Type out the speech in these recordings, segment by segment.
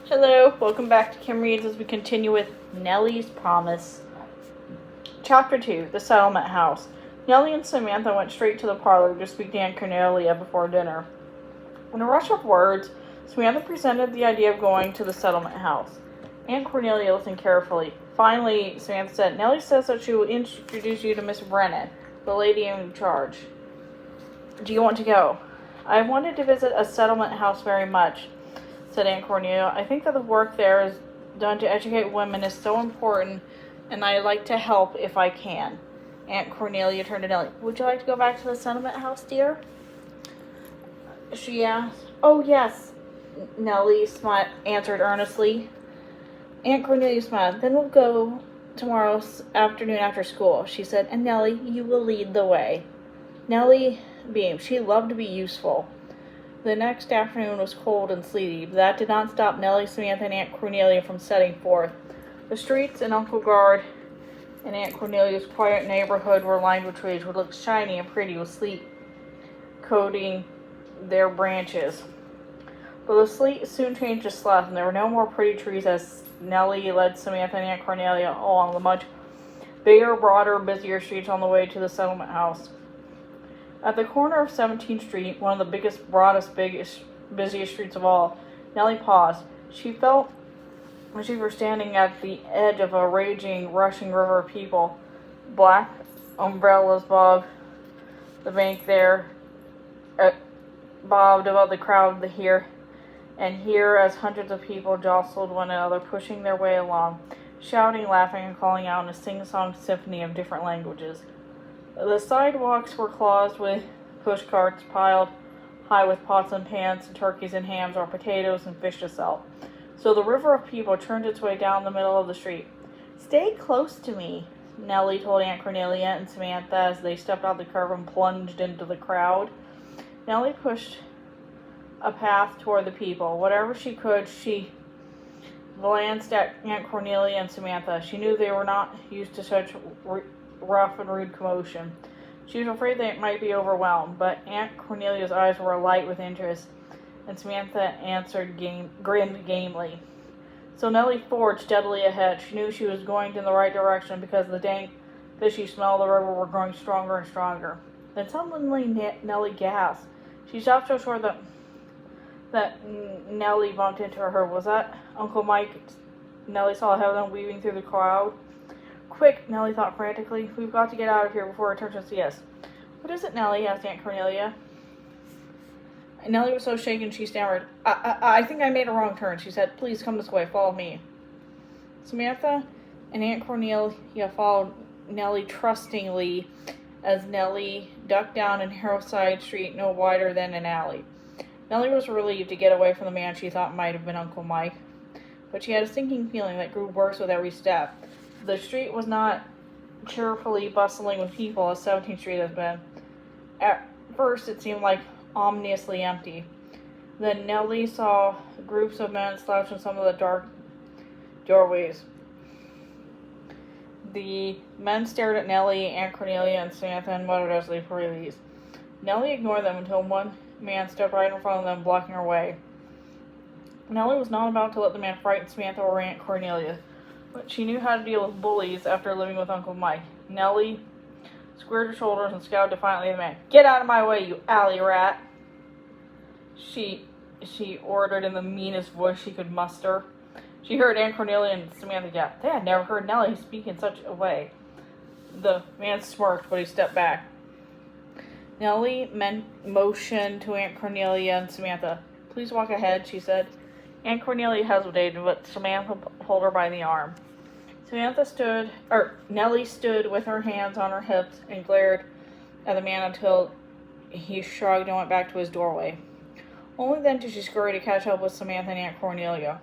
Hello, welcome back to Kim Reads as we continue with Nellie's Promise. Chapter 2, The Settlement House. Nellie and Samantha went straight to the parlor to speak to Aunt Cornelia before dinner. In a rush of words, Samantha presented the idea of going to the settlement house. Aunt Cornelia listened carefully. Finally, Samantha said, Nellie says that she will introduce you to Miss Brennan, the lady in charge. Do you want to go? I wanted to visit a settlement house very much, said Aunt Cornelia. I think that the work there is done to educate women is so important, and I like to help if I can. Aunt Cornelia turned to Nellie. Would you like to go back to the settlement house, dear? She asked. Oh, yes, Nellie answered earnestly. Aunt Cornelia smiled. Then we'll go tomorrow afternoon after school, she said, and Nellie, you will lead the way. Nellie beamed. She loved to be useful. The next afternoon was cold and sleety, but that did not stop Nellie, Samantha, and Aunt Cornelia from setting forth. The streets in Uncle Guard and Aunt Cornelia's quiet neighborhood were lined with trees, which looked shiny and pretty with sleet coating their branches. But the sleet soon changed to slush, and there were no more pretty trees as Nellie led Samantha and Aunt Cornelia along the much bigger, broader, busier streets on the way to the settlement house. At the corner of 17th Street, one of the biggest, broadest, busiest streets of all, Nellie paused. She felt as she were standing at the edge of a raging, rushing river of people. Black umbrellas bobbed the bank there, bobbed above the crowd here and here as hundreds of people jostled one another, pushing their way along, shouting, laughing, and calling out in a sing-song symphony of different languages. The sidewalks were closed with pushcarts piled high with pots and pans and turkeys and hams or potatoes and fish to sell. So the river of people turned its way down the middle of the street. Stay close to me, Nellie told Aunt Cornelia and Samantha as they stepped out the curb and plunged into the crowd. Nellie pushed a path toward the people. Whatever she could, she glanced at Aunt Cornelia and Samantha. She knew they were not used to such rough and rude commotion. She was afraid they might be overwhelmed, but Aunt Cornelia's eyes were alight with interest, and Samantha grinned gamely. So Nellie forged steadily ahead. She knew she was going in the right direction because the dank, fishy smell of the river were growing stronger and stronger. Then suddenly Nellie gasped. She stopped so short that Nellie bumped into her. Was that Uncle Mike? Nellie saw ahead of them weaving through the crowd. Quick, Nellie thought frantically. We've got to get out of here before it turns to see us. What is it, Nellie? Asked Aunt Cornelia. Nellie was so shaken she stammered. I think I made a wrong turn, she said. Please come this way. Follow me. Samantha and Aunt Cornelia followed Nellie trustingly as Nellie ducked down a narrow side street no wider than an alley. Nellie was relieved to get away from the man she thought might have been Uncle Mike, but she had a sinking feeling that grew worse with every step. The street was not cheerfully bustling with people as 17th Street has been. At first, it seemed like ominously empty. Then Nellie saw groups of men slouched in some of the dark doorways. The men stared at Nellie, Aunt Cornelia, and Samantha and muttered as they released. Nellie ignored them until one man stepped right in front of them, blocking her way. Nellie was not about to let the man frighten Samantha or Aunt Cornelia, but she knew how to deal with bullies after living with Uncle Mike. Nellie squared her shoulders and scowled defiantly at the man. Get out of my way, you alley rat! She ordered in the meanest voice she could muster. She heard Aunt Cornelia and Samantha gasp. They had never heard Nellie speak in such a way. The man smirked, but he stepped back. Nellie motioned to Aunt Cornelia and Samantha. Please walk ahead, she said. Aunt Cornelia hesitated, but Samantha pulled her by the arm. Nellie stood with her hands on her hips and glared at the man until he shrugged and went back to his doorway. Only then did she scurry to catch up with Samantha and Aunt Cornelia.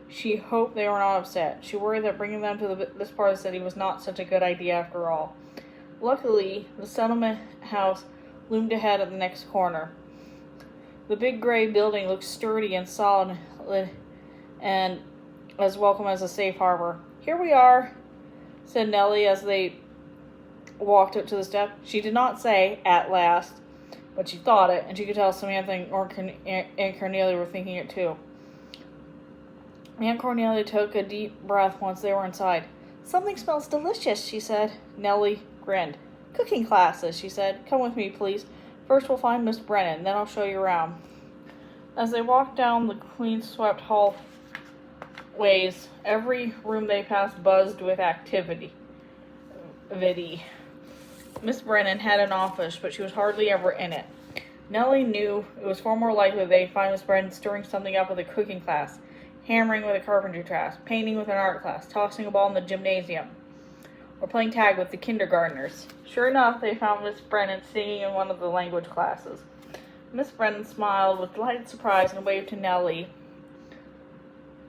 She hoped they were not upset. She worried that bringing them to this part of the city was not such a good idea after all. Luckily, the settlement house loomed ahead at the next corner. The big gray building looked sturdy and solid and as welcome as a safe harbor. Here we are, said Nellie as they walked up to the step. She did not say, at last, but she thought it, and she could tell Samantha and Cornelia were thinking it too. Aunt Cornelia took a deep breath once they were inside. "Something smells delicious," she said. Nellie grinned. "Cooking classes," she said. "Come with me, please. First we'll find Miss Brennan, then I'll show you around." As they walked down the clean-swept hallways, every room they passed buzzed with activity. Miss Brennan had an office, but she was hardly ever in it. Nellie knew it was far more likely they'd find Miss Brennan stirring something up with a cooking class, hammering with a carpentry class, painting with an art class, tossing a ball in the gymnasium, or playing tag with the kindergartners. Sure enough, they found Miss Brennan singing in one of the language classes. Miss Brennan smiled with delighted surprise and waved to Nellie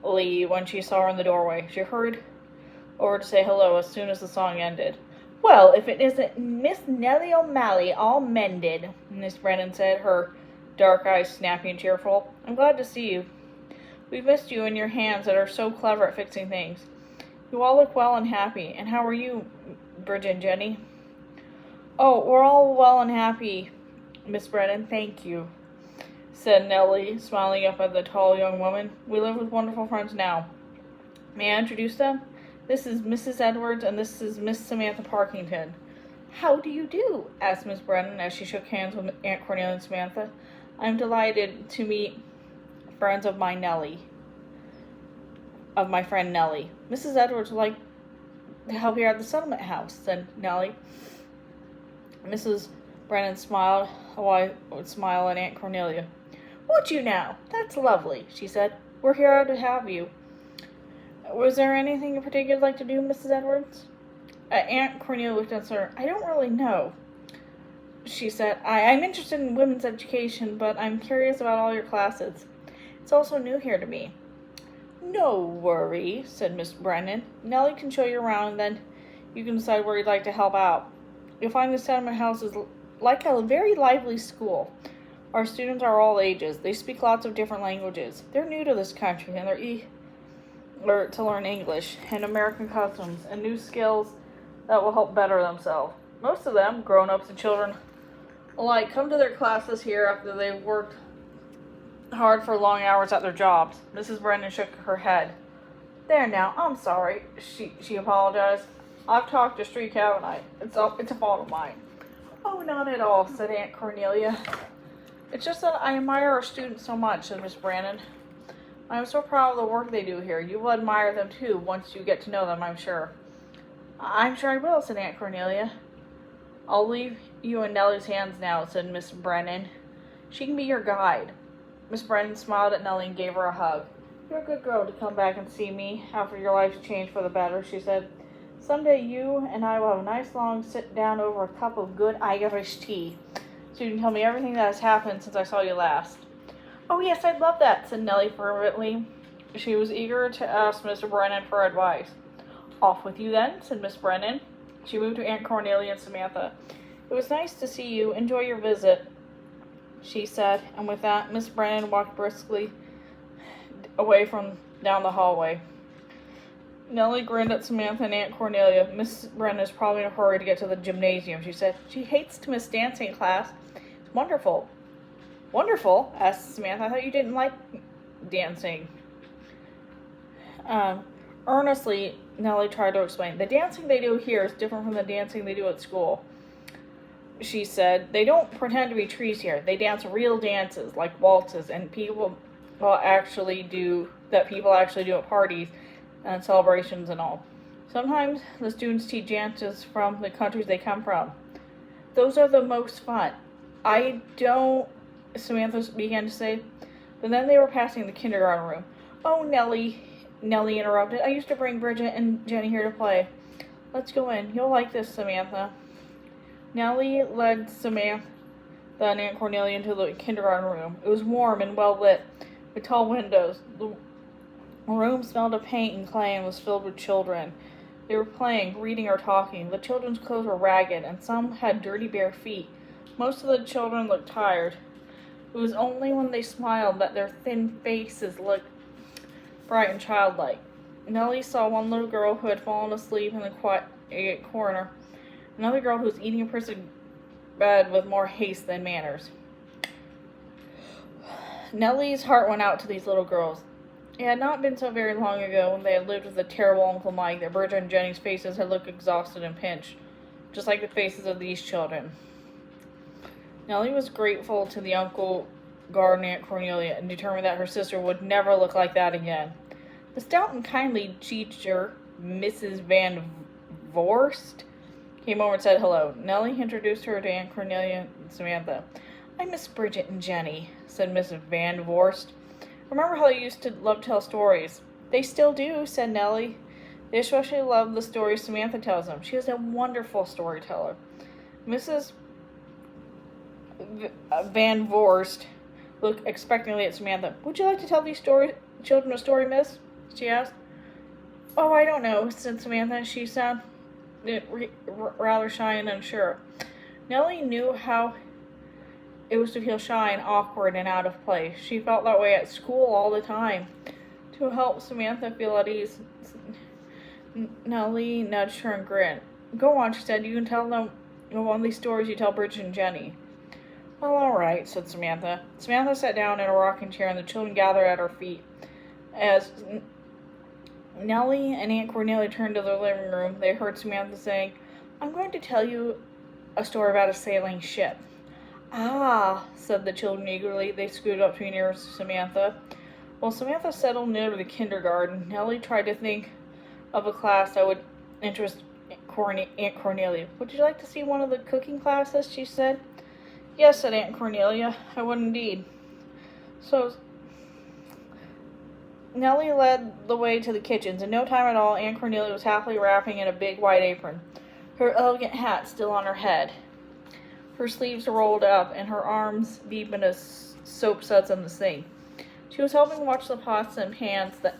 when she saw her in the doorway. She hurried over to say hello as soon as the song ended. "Well, if it isn't Miss Nellie O'Malley, all mended," Miss Brennan said, her dark eyes snappy and cheerful. "I'm glad to see you. We've missed you and your hands that are so clever at fixing things. You all look well and happy. And how are you, Bridget and Jenny?" "Oh, we're all well and happy, Miss Brennan, thank you," said Nellie, smiling up at the tall young woman. "We live with wonderful friends now. May I introduce them? This is Mrs. Edwards, and this is Miss Samantha Parkington." "How do you do?" asked Miss Brennan as she shook hands with Aunt Cornelia and Samantha. "I'm delighted to meet friends of my friend Nellie. Mrs. Edwards would like to help you at the settlement house," said Nellie. Mrs. Brennan smiled a wide smile at Aunt Cornelia. "Would you now? That's lovely," she said. "We're here to have you. Was there anything in particular you'd like to do, Mrs. Edwards?" Aunt Cornelia looked at her. "I don't really know," she said. I'm interested in women's education, but I'm curious about all your classes. It's also new here to me." "No worry," said Miss Brennan. "Nellie can show you around, and then you can decide where you'd like to help out. You'll find the settlement house is like a very lively school. Our students are all ages. They speak lots of different languages. They're new to this country, and they're eager to learn English and American customs and new skills that will help better themselves. Most of them, grown-ups and children alike, come to their classes here after they've worked hard for long hours at their jobs." Mrs. Brennan shook her head. "There now, I'm sorry," she apologized. "I've talked to Street Cow and it's a fault of mine." "Oh, not at all," said Aunt Cornelia. "It's just that I admire our students so much," said Miss Brennan. "I'm so proud of the work they do here. You will admire them too once you get to know them, I'm sure." "I'm sure I will," said Aunt Cornelia. "I'll leave you in Nellie's hands now," said Miss Brennan. "She can be your guide." Miss Brennan smiled at Nellie and gave her a hug. "You're a good girl to come back and see me after your life's changed for the better," she said. "Someday you and I will have a nice long sit down over a cup of good Irish tea, so you can tell me everything that has happened since I saw you last." "Oh yes, I'd love that," said Nellie fervently. She was eager to ask Mr. Brennan for advice. "Off with you then," said Miss Brennan. She moved to Aunt Cornelia and Samantha. "It was nice to see you. Enjoy your visit," she said, and with that, Miss Brennan walked briskly away from down the hallway. Nellie grinned at Samantha and Aunt Cornelia. "Miss Brennan is probably in a hurry to get to the gymnasium," she said. "She hates to miss dancing class. It's wonderful." "Wonderful?" asked Samantha. "I thought you didn't like dancing." Earnestly, Nellie tried to explain. "The dancing they do here is different from the dancing they do at school," she said. "They don't pretend to be trees here. They dance real dances, like waltzes, and people actually do at parties and celebrations and all. Sometimes the students teach dances from the countries they come from. Those are the most fun." "I don't," Samantha began to say, but then they were passing the kindergarten room. "Oh, Nellie interrupted. "I used to bring Bridget and Jenny here to play. Let's go in. You'll like this, Samantha." Nellie led Samantha and Aunt Cornelia into the kindergarten room. It was warm and well lit, with tall windows. The room smelled of paint and clay and was filled with children. They were playing, reading, or talking. The children's clothes were ragged, and some had dirty bare feet. Most of the children looked tired. It was only when they smiled that their thin faces looked bright and childlike. Nellie saw one little girl who had fallen asleep in the quiet corner. Another girl who was eating a piece of bread with more haste than manners. Nellie's heart went out to these little girls. It had not been so very long ago when they had lived with a terrible Uncle Mike that Bridget and Jenny's faces had looked exhausted and pinched, just like the faces of these children. Nellie was grateful to the Uncle Guard and Aunt Cornelia and determined that her sister would never look like that again. The stout and kindly teacher, Mrs. Van Vorst, came over and said hello. Nellie introduced her to Aunt Cornelia and Samantha. "I'm Miss Bridget and Jenny," said Mrs. Van Vorst. "Remember how they used to love to tell stories?" "They still do," said Nellie. "They especially love the stories Samantha tells them. She is a wonderful storyteller." Mrs. Van Vorst looked expectantly at Samantha. "Would you like to tell these children a story, miss?" she asked. "Oh, I don't know," said Samantha. She sounded rather shy and unsure. Nellie knew how it was to feel shy and awkward and out of place. She felt that way at school all the time. To help Samantha feel at ease, Nellie nudged her and grinned. "Go on," she said. "You can tell them one of these stories you tell Bridget and Jenny." "Well, all right," said Samantha. Samantha sat down in a rocking chair and the children gathered at her feet. As Nellie and Aunt Cornelia turned to the living room, they heard Samantha saying, "I'm going to tell you a story about a sailing ship." "Ah," said the children eagerly. They scooted up to near Samantha. While Samantha settled near the kindergarten, Nellie tried to think of a class that would interest Aunt Cornelia. "Would you like to see one of the cooking classes?" she said. "Yes," said Aunt Cornelia. "I would indeed." So Nellie led the way to the kitchens. In no time at all, Aunt Cornelia was happily wrapping in a big white apron, her elegant hat still on her head, her sleeves rolled up, and her arms deep in soap suds in the sink. She was helping wash the pots and pans that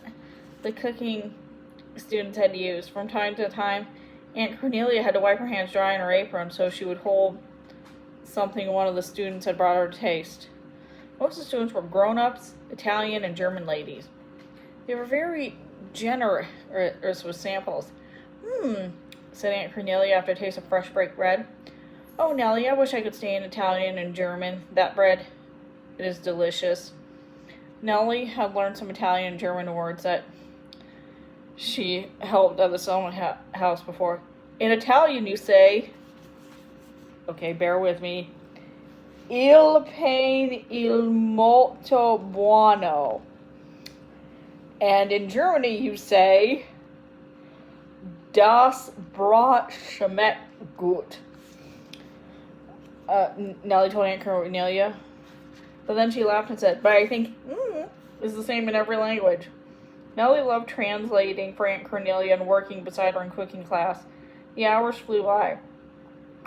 the cooking students had used. From time to time, Aunt Cornelia had to wipe her hands dry in her apron so she would hold something one of the students had brought her to taste. Most of the students were grown-ups, Italian and German ladies. They were very generous with samples. Said Aunt Cornelia after a taste of fresh baked bread. "Oh, Nellie, I wish I could stay in Italian and German. That bread is delicious." Nellie had learned some Italian and German words that she helped at the settlement house before. "In Italian, you say," okay, bear with me, "Il pane il molto buono." And in Germany, you say, "Das Brot schmeckt gut." Nellie told Aunt Cornelia. But then she laughed and said, "But I think is the same in every language." Nellie loved translating for Aunt Cornelia and working beside her in cooking class. The hours flew by.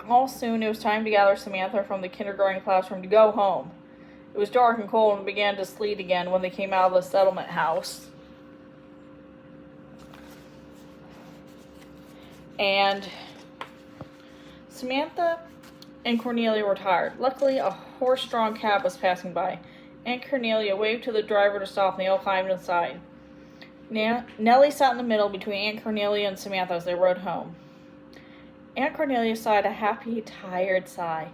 All soon it was time to gather Samantha from the kindergarten classroom to go home. It was dark and cold and began to sleet again when they came out of the settlement house. And Samantha and Cornelia were tired. Luckily, a horse-drawn cab was passing by. Aunt Cornelia waved to the driver to stop, and they all climbed inside. Nellie sat in the middle between Aunt Cornelia and Samantha as they rode home. Aunt Cornelia sighed a happy, tired sigh.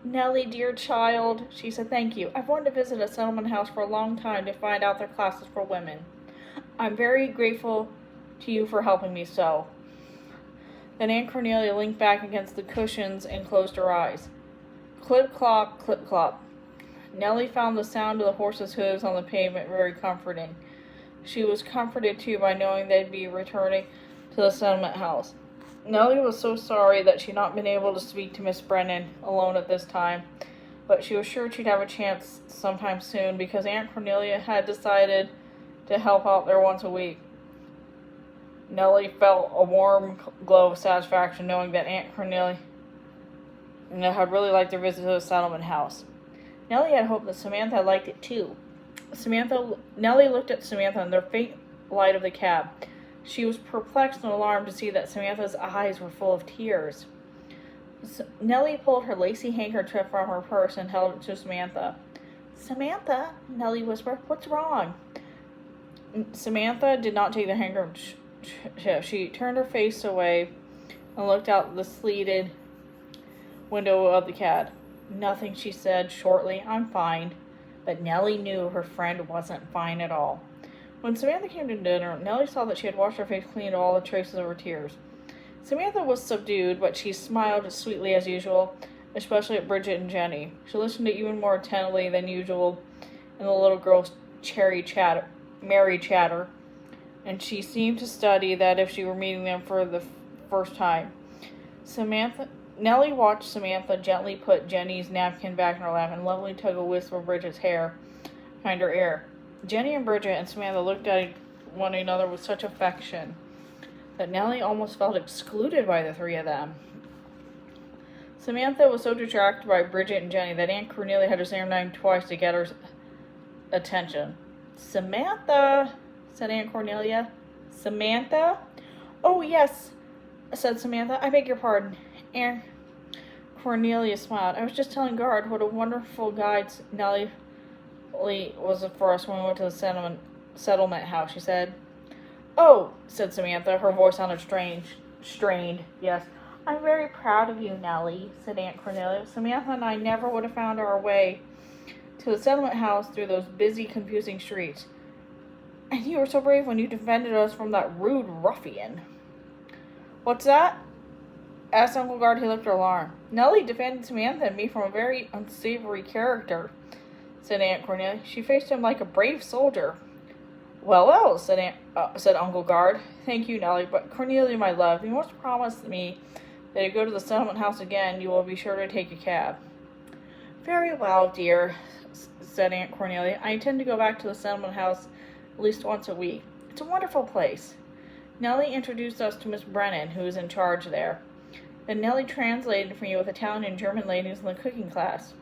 "Nellie, dear child," she said, "thank you. I've wanted to visit a settlement house for a long time to find out their classes for women. I'm very grateful to you for helping me so." Then Aunt Cornelia leaned back against the cushions and closed her eyes. Clip-clop, clip-clop. Nellie found the sound of the horses' hooves on the pavement very comforting. She was comforted, too, by knowing they'd be returning to the settlement house. Nellie was so sorry that she'd not been able to speak to Miss Brennan alone at this time, but she was sure she'd have a chance sometime soon because Aunt Cornelia had decided to help out there once a week. Nellie felt a warm glow of satisfaction knowing that Aunt Cornelia had really liked their visit to the settlement house. Nellie had hoped that Samantha liked it too. Nellie looked at Samantha in the faint light of the cab. She was perplexed and alarmed to see that Samantha's eyes were full of tears. Nellie pulled her lacy handkerchief from her purse and held it to Samantha. "Samantha," Nellie whispered, "what's wrong?" Samantha did not take the handkerchief. She turned her face away and looked out the sleeted window of the cab. "Nothing," she said shortly. "I'm fine." But Nellie knew her friend wasn't fine at all. When Samantha came to dinner, Nellie saw that she had washed her face clean of all the traces of her tears. Samantha was subdued, but she smiled as sweetly as usual, especially at Bridget and Jenny. She listened even more attentively than usual in the little girl's merry chatter, and she seemed to study that if she were meeting them for the first time. Nellie watched Samantha gently put Jenny's napkin back in her lap and lovingly tug a wisp of Bridget's hair behind her ear. Jenny and Bridget and Samantha looked at one another with such affection that Nellie almost felt excluded by the three of them. Samantha was so distracted by Bridget and Jenny that Aunt Cornelia had to say her name twice to get her attention. "Samantha," said Aunt Cornelia. "Samantha?" "Oh, yes," said Samantha. "I beg your pardon." Aunt Cornelia smiled. "I was just telling Guard what a wonderful guide Nellie was for us when we went to the settlement house," she said. "Oh," said Samantha. Her voice sounded strained. "Yes, I'm very proud of you, Nellie," said Aunt Cornelia. "Samantha and I never would have found our way to the settlement house through those busy, confusing streets. And you were so brave when you defended us from that rude ruffian." "What's that?" asked Uncle Guard. He looked alarmed. "Nellie defended Samantha and me from a very unsavory character," said Aunt Cornelia. "She faced him like a brave soldier." Well, said Uncle Guard. "Thank you, Nellie, but Cornelia, my love, you must promise me that if you go to the settlement house again, you will be sure to take a cab." "Very well, dear," said Aunt Cornelia. "I intend to go back to the settlement house at least once a week. It's a wonderful place." Nellie introduced us to Miss Brennan, who is in charge there. Then Nellie translated for me with Italian and German ladies in the cooking class.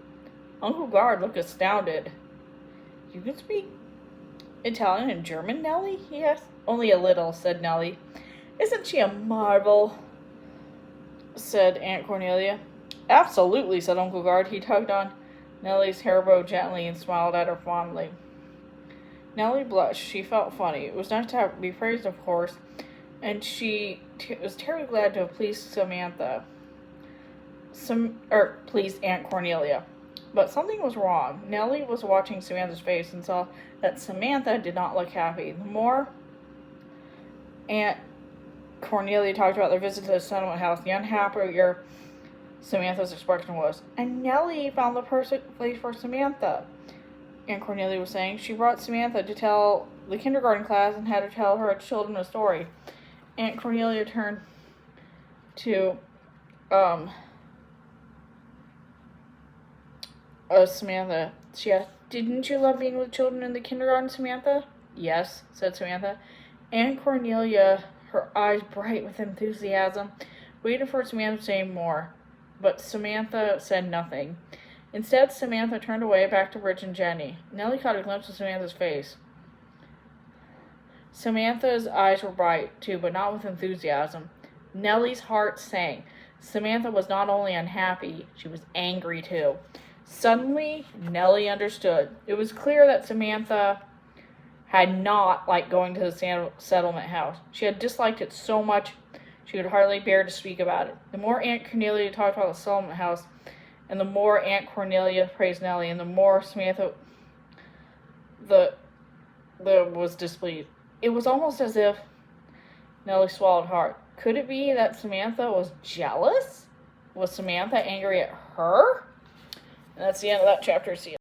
Uncle Guard looked astounded. "You can speak Italian and German, Nellie?" he asked. "Only a little," said Nellie. "Isn't she a marvel?" said Aunt Cornelia. "Absolutely," said Uncle Guard. He tugged on Nellie's hair bow gently and smiled at her fondly. Nellie blushed. She felt funny. It was nice to be praised, of course, and she was terribly glad to have pleased Samantha. Pleased Aunt Cornelia. But something was wrong. Nellie was watching Samantha's face and saw that Samantha did not look happy. The more Aunt Cornelia talked about their visit to the settlement house, the unhappier Samantha's expression was. "And Nellie found the perfect place for Samantha," Aunt Cornelia was saying. "She brought Samantha to tell the kindergarten class and had her tell her children a story." Aunt Cornelia turned to Samantha. She asked, "Didn't you love being with children in the kindergarten, Samantha?" "Yes," said Samantha. Aunt Cornelia, her eyes bright with enthusiasm, waited for Samantha to say more, but Samantha said nothing. Instead, Samantha turned away back to Bridget and Jenny. Nellie caught a glimpse of Samantha's face. Samantha's eyes were bright, too, but not with enthusiasm. Nellie's heart sank. Samantha was not only unhappy, she was angry, too. Suddenly, Nellie understood. It was clear that Samantha had not liked going to the settlement house. She had disliked it so much she could hardly bear to speak about it. The more Aunt Cornelia talked about the settlement house, and the more Aunt Cornelia praised Nellie, and the more Samantha was displeased. It was almost as if Nellie swallowed hard. Could it be that Samantha was jealous? Was Samantha angry at her? And that's the end of that chapter. See you.